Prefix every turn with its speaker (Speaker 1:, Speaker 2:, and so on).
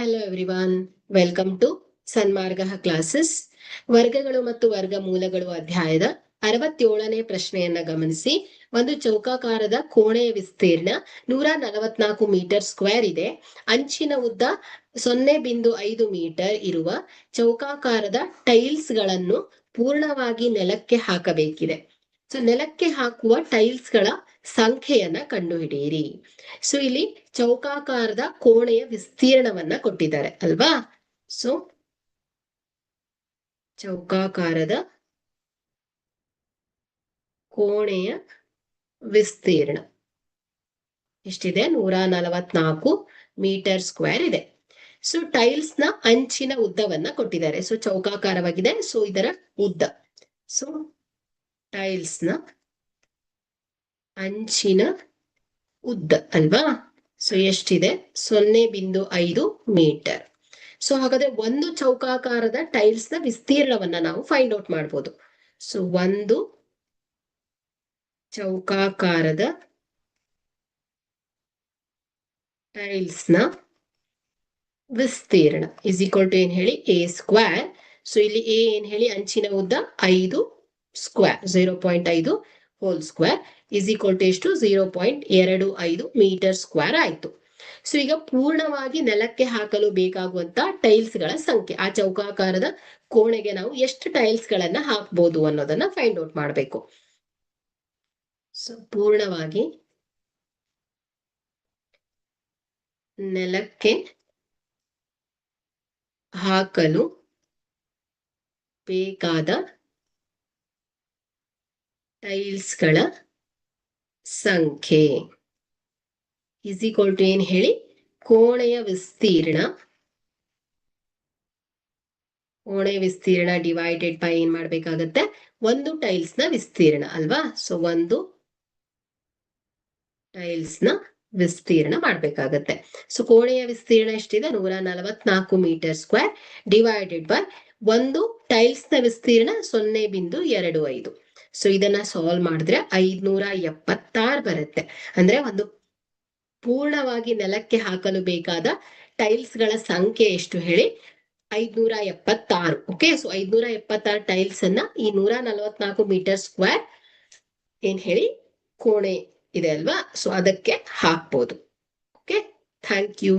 Speaker 1: Hello everyone, welcome to Sanmarga classes. ವರ್ಗಗಳು ಮತ್ತು ವರ್ಗಮೂಲಗಳು ಅಧ್ಯಾಯದ 67ನೇ ಪ್ರಶ್ನೆಯನ್ನ ಗಮನಿಸಿ. ಒಂದು ಚೌಕಾಕಾರದ ಕೋಣೆಯ ವಿಸ್ತೀರ್ಣ 144 ಮೀಟರ್ ಸ್ಕ್ವೇರ್ ಇದೆ. ಅಂಚಿನ ಉದ್ದ 0.5 ಮೀಟರ್ ಇರುವ ಚೌಕಾಕಾರದ ಟೈಲ್ಸ್ ಗಳನ್ನು ಪೂರ್ಣವಾಗಿ ನೆಲಕ್ಕೆ ಹಾಕಬೇಕಿದೆ. ಸೊ ನೆಲಕ್ಕೆ ಹಾಕುವ ಟೈಲ್ಸ್ ಗಳ ಸಂಖ್ಯೆಯನ್ನ ಕಂಡುಹಿಡಿಯಿರಿ. ಸೊ ಇಲ್ಲಿ ಚೌಕಾಕಾರದ ಕೋಣೆಯ ವಿಸ್ತೀರ್ಣವನ್ನ ಕೊಟ್ಟಿದ್ದಾರೆ ಅಲ್ವಾ. ಸೊ ಚೌಕಾಕಾರದ ಕೋಣೆಯ ವಿಸ್ತೀರ್ಣ ಎಷ್ಟಿದೆ? 144 ಮೀಟರ್ ಸ್ಕ್ವೇರ್ ಇದೆ. ಸೊ ಟೈಲ್ಸ್ ನ ಅಂಚಿನ ಉದ್ದವನ್ನ ಕೊಟ್ಟಿದ್ದಾರೆ. ಸೊ ಚೌಕಾಕಾರವಾಗಿದೆ, ಸೊ ಇದರ ಉದ್ದ. ಸೊ ಟೈಲ್ಸ್ ನ ಅಂಚಿನ ಉದ್ದ ಅಲ್ವಾ. ಸೊ ಎಷ್ಟಿದೆ? 0.5 ಮೀಟರ್. ಸೊ ಹಾಗಾದ್ರೆ ಒಂದು ಚೌಕಾಕಾರದ ಟೈಲ್ಸ್ ನ ವಿಸ್ತೀರ್ಣವನ್ನ ನಾವು ಫೈಂಡ್ ಔಟ್ ಮಾಡಬಹುದು. ಸೊ ಒಂದು ಚೌಕಾಕಾರದ ಟೈಲ್ಸ್ ನ ವಿಸ್ತೀರ್ಣ ಇಸ್ ಈಕ್ವಲ್ ಟು ಏನ್ ಹೇಳಿ? A square. ಸೊ ಇಲ್ಲಿ ಎ ಏನ್ ಹೇಳಿ? ಅಂಚಿನ ಉದ್ದ 5 square, 0.5 whole square is equal to ಎಷ್ಟು? 0.25 ಮೀಟರ್ ಸ್ಕ್ವೇರ್ ಆಯ್ತು. ಸೊ ಈಗ ಪೂರ್ಣವಾಗಿ ನೆಲಕ್ಕೆ ಹಾಕಲು ಬೇಕಾಗುವಂತ ಟೈಲ್ಸ್ ಗಳ ಸಂಖ್ಯೆ, ಆ ಚೌಕಾಕಾರದ ಕೋಣೆಗೆ ನಾವು ಎಷ್ಟು ಟೈಲ್ಸ್ ಗಳನ್ನ ಹಾಕ್ಬೋದು ಅನ್ನೋದನ್ನ ಫೈಂಡ್ ಔಟ್ ಮಾಡಬೇಕು. ಸೊ ಪೂರ್ಣವಾಗಿ ನೆಲಕ್ಕೆ ಹಾಕಲು ಬೇಕಾದ ಟೈಲ್ಸ್ ಗಳ ಸಂಖ್ಯೆ ಇಸ್ ಈಕ್ವಲ್ ಟು ಏನ್ ಹೇಳಿ? ಕೋಣೆಯ ವಿಸ್ತೀರ್ಣ ಡಿವೈಡೆಡ್ ಬೈ ಏನ್ ಮಾಡ್ಬೇಕಾಗತ್ತೆ? ಒಂದು ಟೈಲ್ಸ್ ನ ವಿಸ್ತೀರ್ಣ ಅಲ್ವಾ. ಸೊ ಒಂದು ಟೈಲ್ಸ್ ನ ವಿಸ್ತೀರ್ಣ ಮಾಡ್ಬೇಕಾಗತ್ತೆ. ಸೊ ಕೋಣೆಯ ವಿಸ್ತೀರ್ಣ ಎಷ್ಟಿದೆ? 144 ಮೀಟರ್ ಸ್ಕ್ವೇರ್ ಡಿವೈಡೆಡ್ ಬೈ ಒಂದು ಟೈಲ್ಸ್ ನ ವಿಸ್ತೀರ್ಣ 0.25. ಸೊ ಇದನ್ನ ಸಾಲ್ವ್ ಮಾಡಿದ್ರೆ 576 ಬರುತ್ತೆ. ಅಂದ್ರೆ ಒಂದು ಪೂರ್ಣವಾಗಿ ನೆಲಕ್ಕೆ ಹಾಕಲು ಬೇಕಾದ ಟೈಲ್ಸ್ ಗಳ ಸಂಖ್ಯೆ ಎಷ್ಟು ಹೇಳಿ? 576. ಓಕೆ. ಸೊ 576 ಟೈಲ್ಸ್ ಅನ್ನ ಈ 144 ಮೀಟರ್ ಸ್ಕ್ವೇರ್ ಏನ್ ಹೇಳಿ ಕೋಣೆ ಇದೆ ಅಲ್ವಾ, ಸೊ ಅದಕ್ಕೆ ಹಾಕ್ಬೋದು. Okay, thank you.